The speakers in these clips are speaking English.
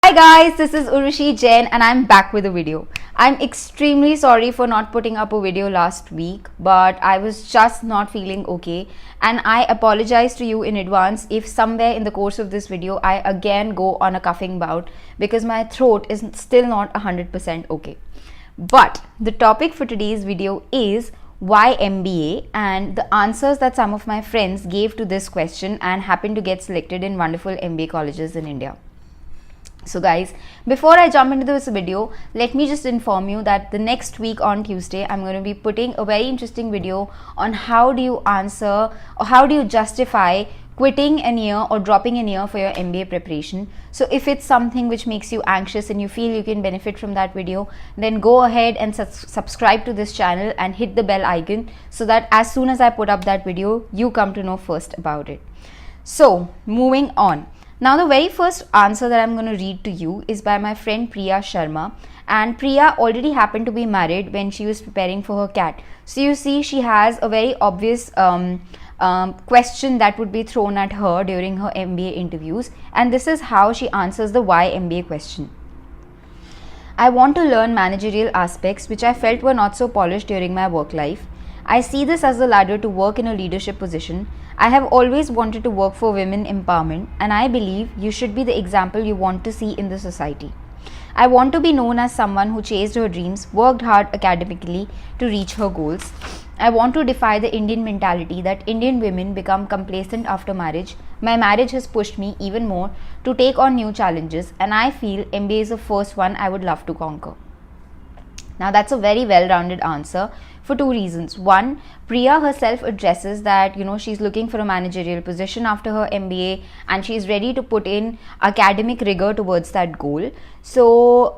Hi guys, this is Urvashi Jain and I'm back with a video. I'm extremely sorry for not putting up a video last week, but I was just not feeling okay, and I apologize to you in advance if somewhere in the course of this video I again go on a coughing bout because my throat is still not 100% okay. But the topic for today's video is why MBA and the answers that some of my friends gave to this question and happened to get selected in wonderful MBA colleges in India. So guys, before I jump into this video, let me just inform you that the next week on Tuesday, I'm going to be putting a very interesting video on how do you answer or how do you justify quitting an year or dropping an year for your MBA preparation. So if it's something which makes you anxious and you feel you can benefit from that video, then go ahead and subscribe to this channel and hit the bell icon so that as soon as I put up that video, you come to know first about it. So moving on. Now the very first answer that I'm going to read to you is by my friend Priya Sharma, and Priya already happened to be married when she was preparing for her CAT. So you see she has a very obvious question that would be thrown at her during her MBA interviews, and this is how she answers the why MBA question. I want to learn managerial aspects which I felt were not so polished during my work life. I see this as a ladder to work in a leadership position. I have always wanted to work for women empowerment, and I believe you should be the example you want to see in the society. I want to be known as someone who chased her dreams, worked hard academically to reach her goals. I want to defy the Indian mentality that Indian women become complacent after marriage. My marriage has pushed me even more to take on new challenges, and I feel MBA is the first one I would love to conquer. Now that's a very well-rounded answer for two reasons. One, Priya herself addresses that she's looking for a managerial position after her MBA and she's ready to put in academic rigor towards that goal. So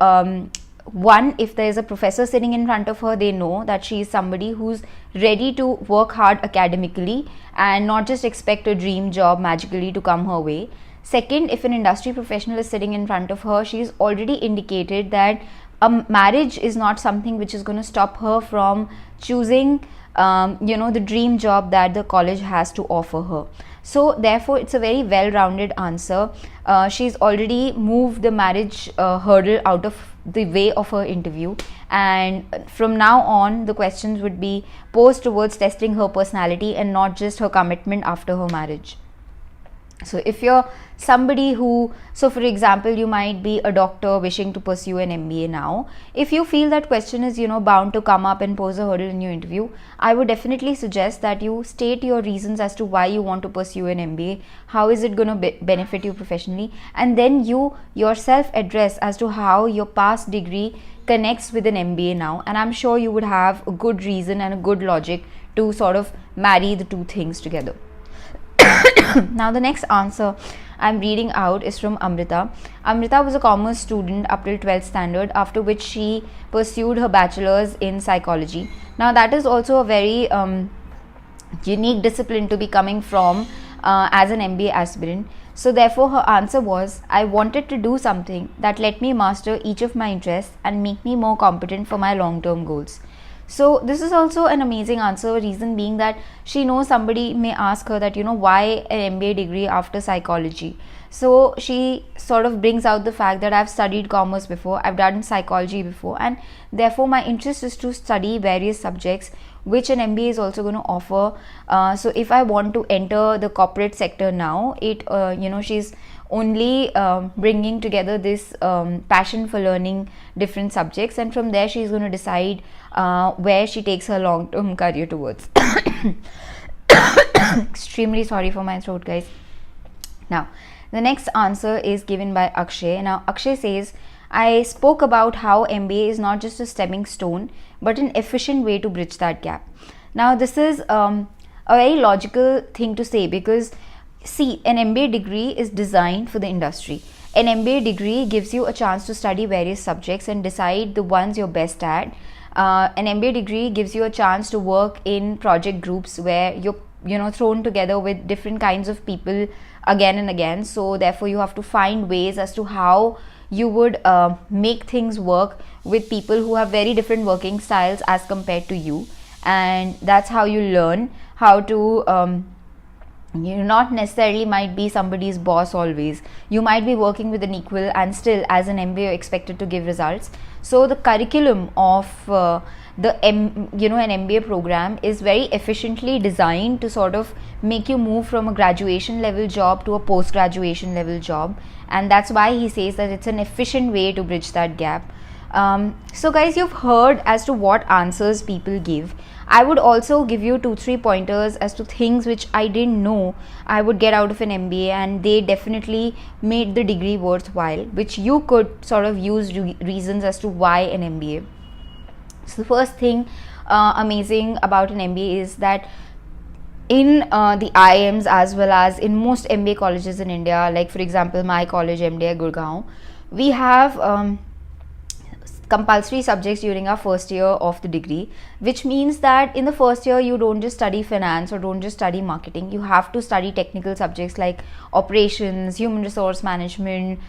one, if there is a professor sitting in front of her, they know that she is somebody who's ready to work hard academically and not just expect a dream job magically to come her way. Second, if an industry professional is sitting in front of her, she's already indicated that a marriage is not something which is going to stop her from choosing the dream job that the college has to offer her. So therefore it's a very well-rounded answer. She's already moved the marriage hurdle out of the way of her interview, and from now on the questions would be posed towards testing her personality and not just her commitment after her marriage. So if you're somebody who, so for example, you might be a doctor wishing to pursue an MBA now. If you feel that question is, bound to come up and pose a hurdle in your interview, I would definitely suggest that you state your reasons as to why you want to pursue an MBA. How is it going to benefit you professionally? And then you yourself address as to how your past degree connects with an MBA now. And I'm sure you would have a good reason and a good logic to sort of marry the two things together. Now the next answer I'm reading out is from Amrita. Amrita was a commerce student up till 12th standard, after which she pursued her bachelor's in psychology. Now that is also a very unique discipline to be coming from as an MBA aspirant. So therefore her answer was, I wanted to do something that let me master each of my interests and make me more competent for my long-term goals. So this is also an amazing answer, reason being that she knows somebody may ask her that why an MBA degree after psychology. So she sort of brings out the fact that I've studied commerce before, I've done psychology before, and therefore my interest is to study various subjects which an MBA is also going to offer. So if I want to enter the corporate sector now, she's only bringing together this passion for learning different subjects, and from there she's going to decide where she takes her long-term career towards. Extremely sorry for my throat, guys. Now the next answer is given by Akshay. Now Akshay says, I spoke about how MBA is not just a stepping stone but an efficient way to bridge that gap. Now this is a very logical thing to say, because see, an MBA degree is designed for the industry. An MBA degree gives you a chance to study various subjects and decide the ones you're best at. An MBA degree gives you a chance to work in project groups where you're thrown together with different kinds of people again and again. So therefore you have to find ways as to how you would make things work with people who have very different working styles as compared to you, and that's how you learn how to You not necessarily might be somebody's boss always. You might be working with an equal, and still as an MBA you're expected to give results. So the curriculum of an MBA program is very efficiently designed to sort of make you move from a graduation level job to a post graduation level job, and that's why he says that it's an efficient way to bridge that gap. So guys, you've heard as to what answers people give. I would also give you 2-3 pointers as to things which I didn't know I would get out of an MBA, and they definitely made the degree worthwhile, which you could sort of use reasons as to why an MBA. So the first thing amazing about an MBA is that in the IIMs as well as in most MBA colleges in India, like for example my college MDI Gurgaon, we have compulsory subjects during our first year of the degree, which means that in the first year you don't just study finance or don't just study marketing. You have to study technical subjects like operations, human resource management,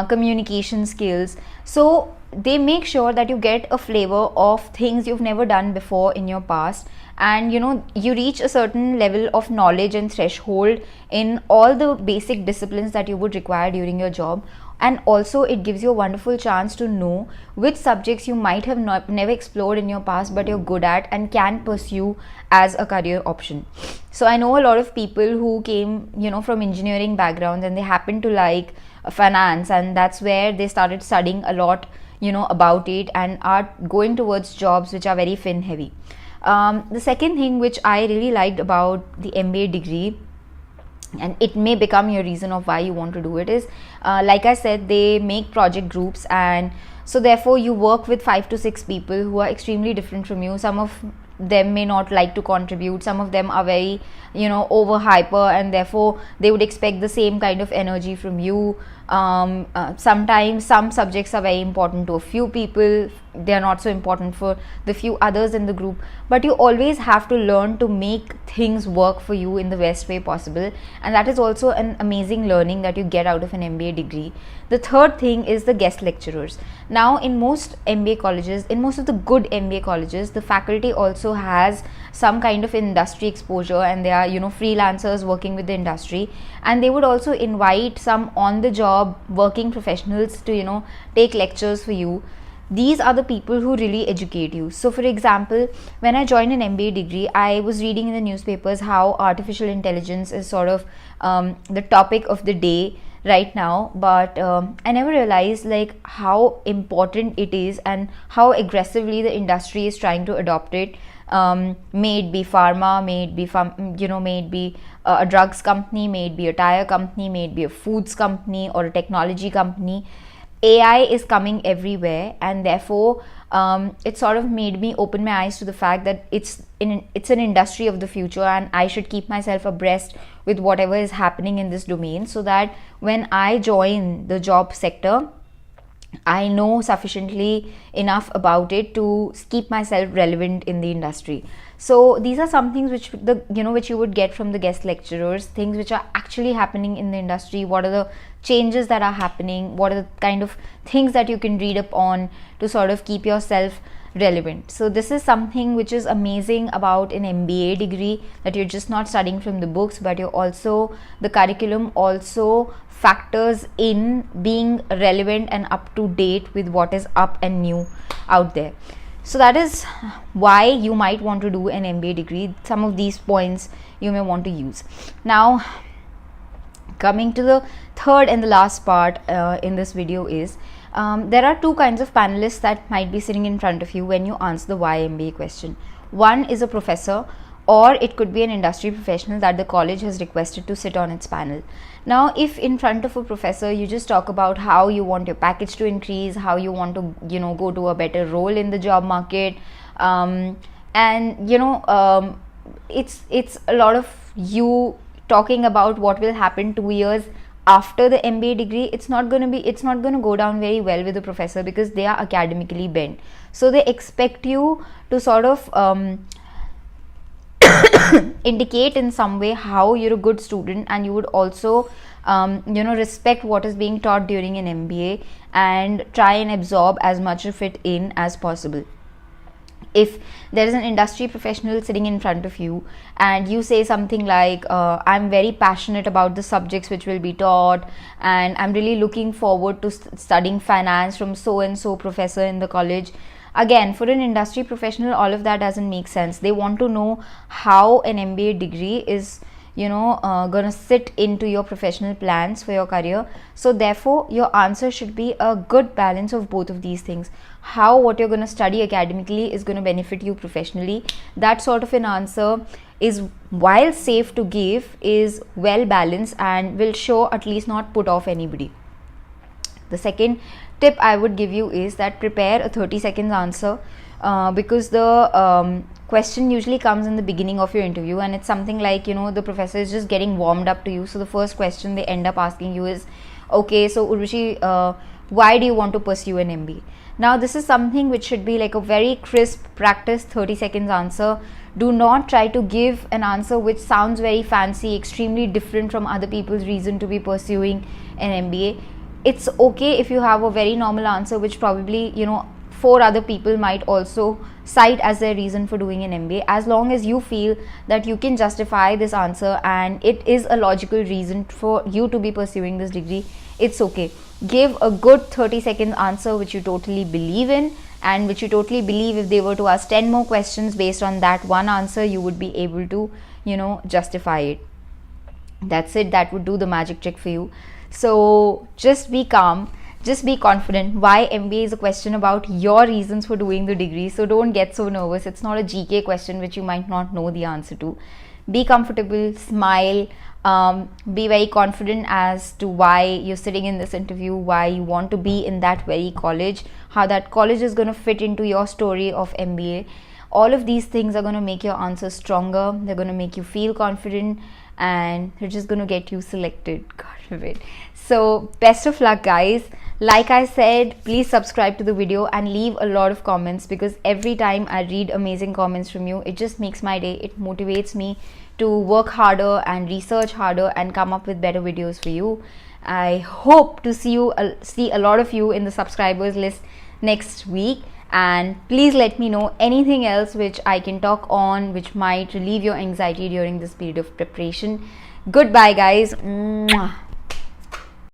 communication skills. So they make sure that you get a flavor of things you've never done before in your past, and you reach a certain level of knowledge and threshold in all the basic disciplines that you would require during your job. And also it gives you a wonderful chance to know which subjects you might have never explored in your past but you're good at and can pursue as a career option. So I know a lot of people who came from engineering backgrounds, and they happen to like finance, and that's where they started studying a lot about it, and are going towards jobs which are very fin heavy. The second thing which I really liked about the MBA degree, and it may become your reason of why you want to do it, is like I said, they make project groups, and so therefore you work with 5 to 6 people who are extremely different from you. Some of them may not like to contribute, some of them are very over hyper, and therefore they would expect the same kind of energy from you. Sometimes some subjects are very important to a few people, they are not so important for the few others in the group, but you always have to learn to make things work for you in the best way possible, and that is also an amazing learning that you get out of an MBA degree. The third thing is the guest lecturers. Now in most MBA colleges, in most of the good MBA colleges, the faculty also has some kind of industry exposure, and they are freelancers working with the industry, and they would also invite some on the job working professionals to take lectures for you. These are the people who really educate you. So for example, when I joined an MBA degree, I was reading in the newspapers how artificial intelligence is sort of the topic of the day right now, but I never realized like how important it is and how aggressively the industry is trying to adopt it. May it be pharma, may it be a drugs company, may it be a tire company, may it be a foods company or a technology company. AI is coming everywhere, and therefore it sort of made me open my eyes to the fact that it's an industry of the future, and I should keep myself abreast with whatever is happening in this domain, so that when I join the job sector, I know sufficiently enough about it to keep myself relevant in the industry. So these are some things which which you would get from the guest lecturers, things which are actually happening in the industry. What are the changes that are happening? What are the kind of things that you can read up on to sort of keep yourself relevant? So this is something which is amazing about an MBA degree, that you're just not studying from the books, but you're also, the curriculum also factors in being relevant and up to date with what is up and new out there. So that is why you might want to do an MBA degree. Some of these points you may want to use. Now coming to the third and the last part in this video is there are two kinds of panelists that might be sitting in front of you when you answer the why MBA question. One is a professor, or it could be an industry professional that the college has requested to sit on its panel. Now if in front of a professor you just talk about how you want your package to increase, how you want to go to a better role in the job market, and it's a lot of you talking about what will happen 2 years after the MBA degree. It's not going to go down very well with the professor, because they are academically bent. So they expect you to sort of indicate in some way how you're a good student, and you would also respect what is being taught during an MBA and try and absorb as much of it in as possible. If there is an industry professional sitting in front of you and you say something like, I'm very passionate about the subjects which will be taught, and I'm really looking forward to studying finance from so and so professor in the college. Again, for an industry professional, all of that doesn't make sense. They want to know how an MBA degree is gonna sit into your professional plans for your career. So therefore your answer should be a good balance of both of these things. How what you're going to study academically is going to benefit you professionally. That sort of an answer is, while safe to give, is well balanced and will show at least not put off anybody. The second tip I would give you is that prepare a 30 seconds answer, because the question usually comes in the beginning of your interview, and it's something like, the professor is just getting warmed up to you. So the first question they end up asking you is, okay, so Urvashi, why do you want to pursue an MBA? Now this is something which should be like a very crisp practice 30 seconds answer. Do not try to give an answer which sounds very fancy, extremely different from other people's reason to be pursuing an MBA. It's okay if you have a very normal answer which probably 4 other people might also cite as their reason for doing an MBA. As long as you feel that you can justify this answer and it is a logical reason for you to be pursuing this degree, it's okay. Give a good 30 second answer which you totally believe in, and which you totally believe if they were to ask 10 more questions based on that one answer, you would be able to justify it. That's it. That would do the magic trick for you. So just be calm, just be confident. Why MBA is a question about your reasons for doing the degree, so don't get so nervous. It's not a GK question which you might not know the answer to. Be comfortable, smile, be very confident as to why you're sitting in this interview, why you want to be in that very college, how that college is going to fit into your story of MBA. All of these things are going to make your answers stronger. They're going to make you feel confident, and they're just going to get you selected, God forbid. So best of luck, guys. Like I said, please subscribe to the video and leave a lot of comments, because every time I read amazing comments from you, it just makes my day. It motivates me to work harder and research harder and come up with better videos for you. I hope to see a lot of you in the subscribers list next week. And please let me know anything else which I can talk on, which might relieve your anxiety during this period of preparation. Goodbye, guys. Mwah.